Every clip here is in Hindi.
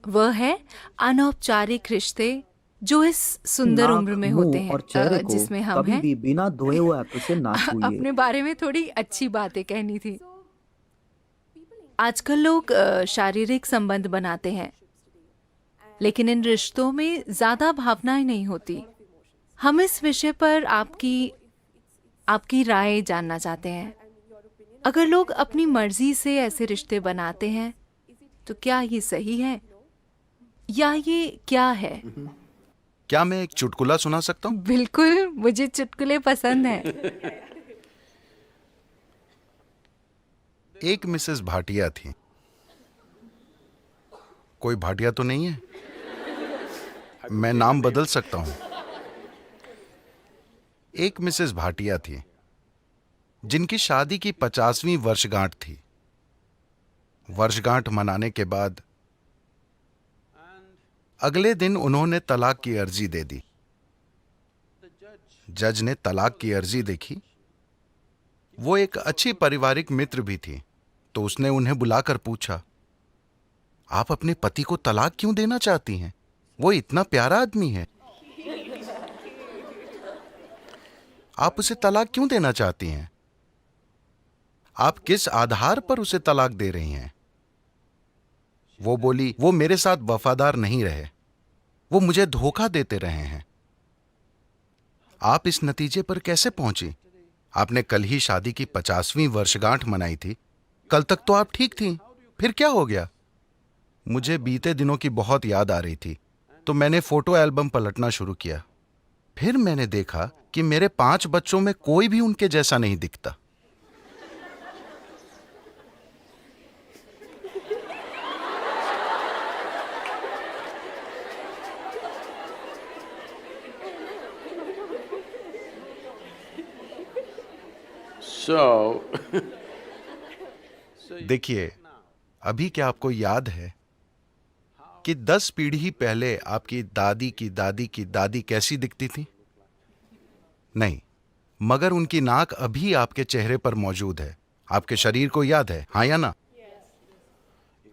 वह है अनौपचारिक रिश्ते जो इस सुंदर नाक, उम्र में होते मुंह हैं और चेहरे को जिसमें हम कभी हैं। भी बिना धोए हुए हाथों से ना छूइए। अपने बारे में थोड़ी अच्छी बातें कहनी थी। आजकल लोग शारीरिक संबंध बनाते हैं, लेकिन इन रिश्तों में ज्यादा भावनाएं नहीं होती। हम इस विषय पर आपकी आपकी राय जानना चाहते हैं। अगर लोग अपनी मर्जी से ऐसे रिश्ते बनाते हैं, तो क्या ये सही है या ये क्या है? क्या मैं एक चुटकुला सुना सकता हूँ? बिल्कुल, मुझे चुटकुले पसंद हैं। एक मिसेस भाटिया थी। कोई भाटिया तो नहीं है? मैं नाम बदल सकता हूँ। एक मिसेस भाटिया थी जिनकी शादी की 50वीं वर्षगांठ थी। वर्षगांठ मनाने के बाद अगले दिन उन्होंने तलाक की अर्जी दे दी। जज ने तलाक की अर्जी देखी। वो एक अच्छी पारिवारिक मित्र भी थी, तो उसने उन्हें बुलाकर पूछा, आप अपने पति को तलाक क्यों देना चाहती हैं? वो इतना प्यारा आदमी है। आप उसे तलाक क्यों देना चाहती हैं? आप किस आधार पर उसे तलाक दे रही हैं? वो बोली, वो मेरे साथ वफादार नहीं रहे, वो मुझे धोखा देते रहे हैं। आप इस नतीजे पर कैसे पहुंची? आपने कल ही शादी की 50वीं वर्षगांठ मनाई थी। कल तक तो आप ठीक थी, फिर क्या हो गया? मुझे बीते दिनों की बहुत याद आ रही थी, तो मैंने फोटो एल्बम पलटना शुरू किया। फिर मैंने देखा कि मेरे 5 बच्चों में कोई भी उनके जैसा नहीं दिखता। So, देखिए, अभी क्या आपको याद है कि 10 पीढ़ी पहले आपकी दादी की दादी की दादी कैसी दिखती थी? नहीं, मगर उनकी नाक अभी आपके चेहरे पर मौजूद है। आपके शरीर को याद है, हाँ या ना?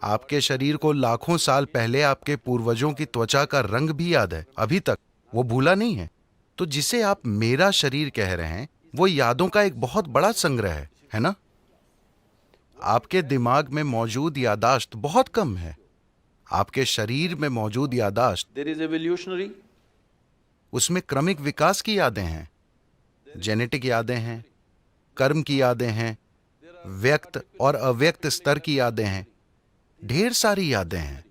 आपके शरीर को लाखों साल पहले आपके पूर्वजों की त्वचा का रंग भी याद है, अभी तक वो भूला नहीं है। तो जिसे आप मेरा शरीर कह रहे हैं, वो यादों का एक बहुत बड़ा संग्रह है ना? आपके दिमाग में मौजूद यादाश्त बहुत कम है। आपके शरीर में मौजूद यादाश्त, there is evolutionary, उसमें क्रमिक विकास की यादें हैं, जेनेटिक यादें हैं, कर्म की यादें हैं, व्यक्त और अव्यक्त स्तर की यादें हैं, ढेर सारी यादें हैं।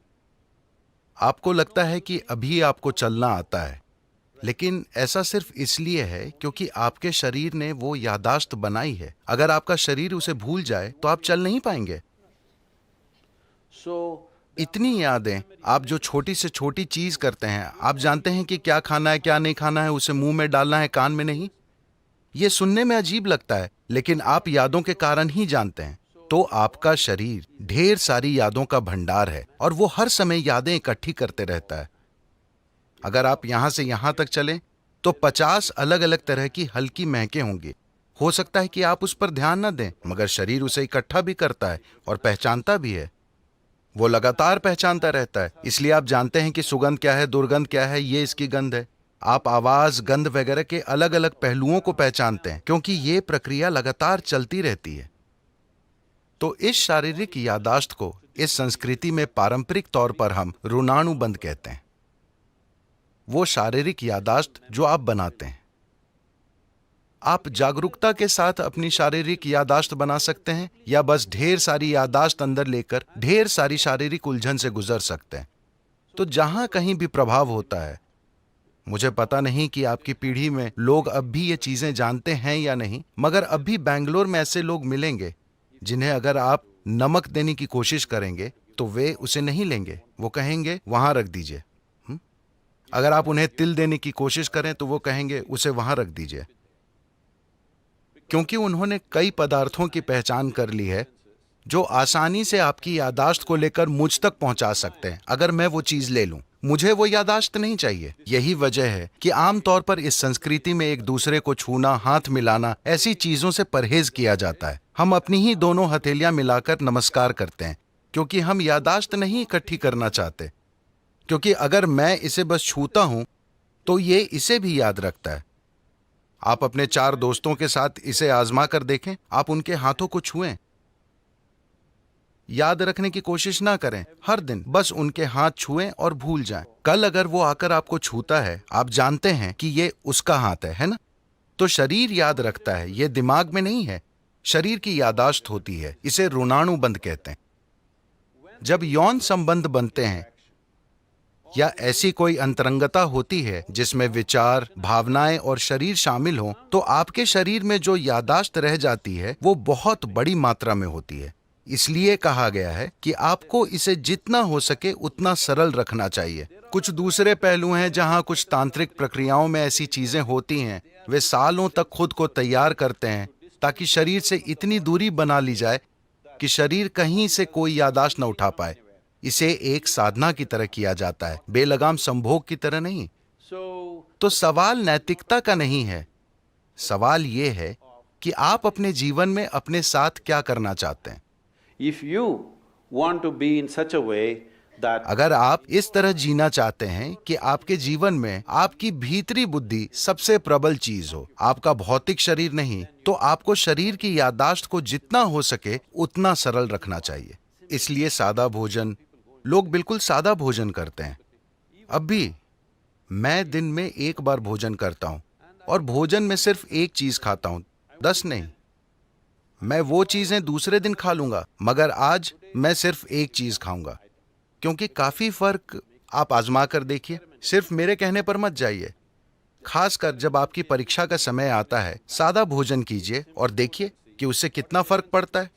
आपको लगता है कि अभी आपको चलना आता है, लेकिन ऐसा सिर्फ इसलिए है क्योंकि आपके शरीर ने वो यादाश्त बनाई है। अगर आपका शरीर उसे भूल जाए तो आप चल नहीं पाएंगे। so इतनी यादें, आप जो छोटी से छोटी चीज करते हैं, आप जानते हैं कि क्या खाना है क्या नहीं खाना है, उसे मुंह में डालना है कान में नहीं। ये सुनने में अजीब लगता है, लेकिन आप यादों के कारण ही जानते हैं। तो आपका शरीर ढेर सारी यादों का भंडार है और वो हर समय यादें इकट्ठी करते रहता है। अगर आप यहां से यहां तक चलें तो 50 अलग अलग तरह की हल्की महकें होंगी। हो सकता है कि आप उस पर ध्यान न दें, मगर शरीर उसे इकट्ठा भी करता है और पहचानता भी है। वो लगातार पहचानता रहता है, इसलिए आप जानते हैं कि सुगंध क्या है, दुर्गंध क्या है, ये इसकी गंध है। आप आवाज, गंध वगैरह के अलग अलग पहलुओं को पहचानते हैं, क्योंकि ये प्रक्रिया लगातार चलती रहती है। तो इस शारीरिक यादाश्त को इस संस्कृति में पारंपरिक तौर पर हम ऋणानुबंध कहते हैं। वो शारीरिक यादाश्त जो आप बनाते हैं। आप जागरूकता के साथ अपनी शारीरिक यादाश्त बना सकते हैं, या बस ढेर सारी यादाश्त अंदर लेकर ढेर सारी शारीरिक उलझन से गुजर सकते हैं। तो जहां कहीं भी प्रभाव होता है, मुझे पता नहीं कि आपकी पीढ़ी में लोग अब भी ये चीजें जानते हैं या नहीं, मगर अब भी बैंगलोर में ऐसे लोग मिलेंगे जिन्हें अगर आप नमक देने की कोशिश करेंगे तो वे उसे नहीं लेंगे। वो कहेंगे वहां रख दीजिए। अगर आप उन्हें तिल देने की कोशिश करें तो वो कहेंगे उसे वहां रख दीजिए, क्योंकि उन्होंने कई पदार्थों की पहचान कर ली है जो आसानी से आपकी यादाश्त को लेकर मुझ तक पहुंचा सकते हैं। अगर मैं वो चीज ले लूं, मुझे वो यादाश्त नहीं चाहिए। यही वजह है कि आमतौर पर इस संस्कृति में एक दूसरे को छूना, हाथ मिलाना, ऐसी चीजों से परहेज किया जाता है। हम अपनी ही दोनों हथेलियां मिलाकर नमस्कार करते हैं, क्योंकि हम यादाश्त नहीं इकट्ठी करना चाहते। क्योंकि अगर मैं इसे बस छूता हूं तो ये इसे भी याद रखता है। आप अपने 4 दोस्तों के साथ इसे आजमा कर देखें, आप उनके हाथों को छुएं, याद रखने की कोशिश ना करें, हर दिन बस उनके हाथ छुएं और भूल जाएं। कल अगर वो आकर आपको छूता है, आप जानते हैं कि ये उसका हाथ है ना? तो शरीर याद रखता है, ये दिमाग में नहीं है, शरीर की यादाश्त होती है, इसे ऋणानुबंध कहते हैं। जब यौन संबंध बनते हैं या ऐसी कोई अंतरंगता होती है जिसमें विचार, भावनाएं और शरीर शामिल हों, तो आपके शरीर में जो यादाश्त रह जाती है वो बहुत बड़ी मात्रा में होती है। इसलिए कहा गया है कि आपको इसे जितना हो सके उतना सरल रखना चाहिए। कुछ दूसरे पहलू हैं जहां कुछ तांत्रिक प्रक्रियाओं में ऐसी चीजें होती हैं, वे सालों तक खुद को तैयार करते हैं ताकि शरीर से इतनी दूरी बना ली जाए कि शरीर कहीं से कोई यादाश्त न उठा पाए। इसे एक साधना की तरह किया जाता है, बेलगाम संभोग की तरह नहीं। So, तो सवाल नैतिकता का नहीं है, सवाल ये है कि आप अपने जीवन में अपने साथ क्या करना चाहते हैं। if you want to be in such a way that अगर आप इस तरह जीना चाहते हैं कि आपके जीवन में आपकी भीतरी बुद्धि सबसे प्रबल चीज हो, आपका भौतिक शरीर नहीं, तो आपको शरीर की याददाश्त को जितना हो सके उतना सरल रखना चाहिए। इसलिए सादा भोजन, लोग बिल्कुल सादा भोजन करते हैं। अब भी मैं दिन में 1 बार भोजन करता हूं और भोजन में सिर्फ एक चीज खाता हूं, 10 नहीं। मैं वो चीजें दूसरे दिन खा लूंगा, मगर आज मैं सिर्फ एक चीज खाऊंगा, क्योंकि काफी फर्क आप आजमा कर देखिए। सिर्फ मेरे कहने पर मत जाइए। खासकर जब आपकी परीक्षा का समय आता है, सादा भोजन कीजिए और देखिए कि उससे कितना फर्क पड़ता है।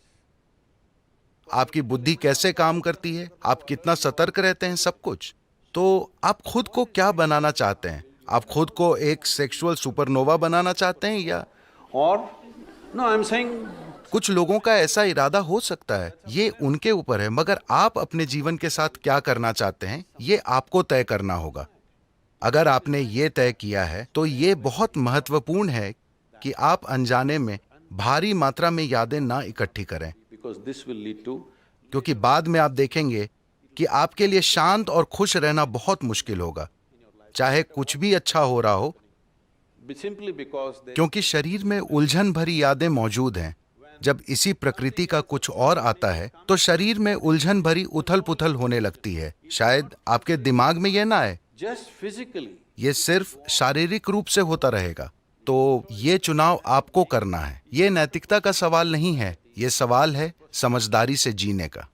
आपकी बुद्धि कैसे काम करती है, आप कितना सतर्क रहते हैं, सब कुछ। तो आप खुद को क्या बनाना चाहते हैं? आप खुद को एक सेक्सुअल सुपरनोवा बनाना चाहते हैं या or no I'm saying कुछ लोगों का ऐसा इरादा हो सकता है, ये उनके ऊपर है, मगर आप अपने जीवन के साथ क्या करना चाहते हैं ये आपको तय करना होगा। अगर आपने ये तय किया है तो ये बहुत महत्वपूर्ण है कि आप अनजाने में भारी मात्रा में यादें ना इकट्ठी करें, because this will lead to क्योंकि बाद में आप देखेंगे कि आपके लिए शांत और खुश रहना बहुत मुश्किल होगा, चाहे कुछ भी अच्छा हो रहा हो, simply because they क्योंकि शरीर में उलझन भरी यादें मौजूद हैं। जब इसी प्रकृति का कुछ और आता है तो शरीर में उलझन भरी उथल पुथल होने लगती है। शायद आपके दिमाग में यह ना आए, just physically ये सिर्फ शारीरिक रूप से होता रहेगा। तो ये चुनाव आपको करना है। ये नैतिकता का सवाल नहीं है, ये सवाल है समझदारी से जीने का।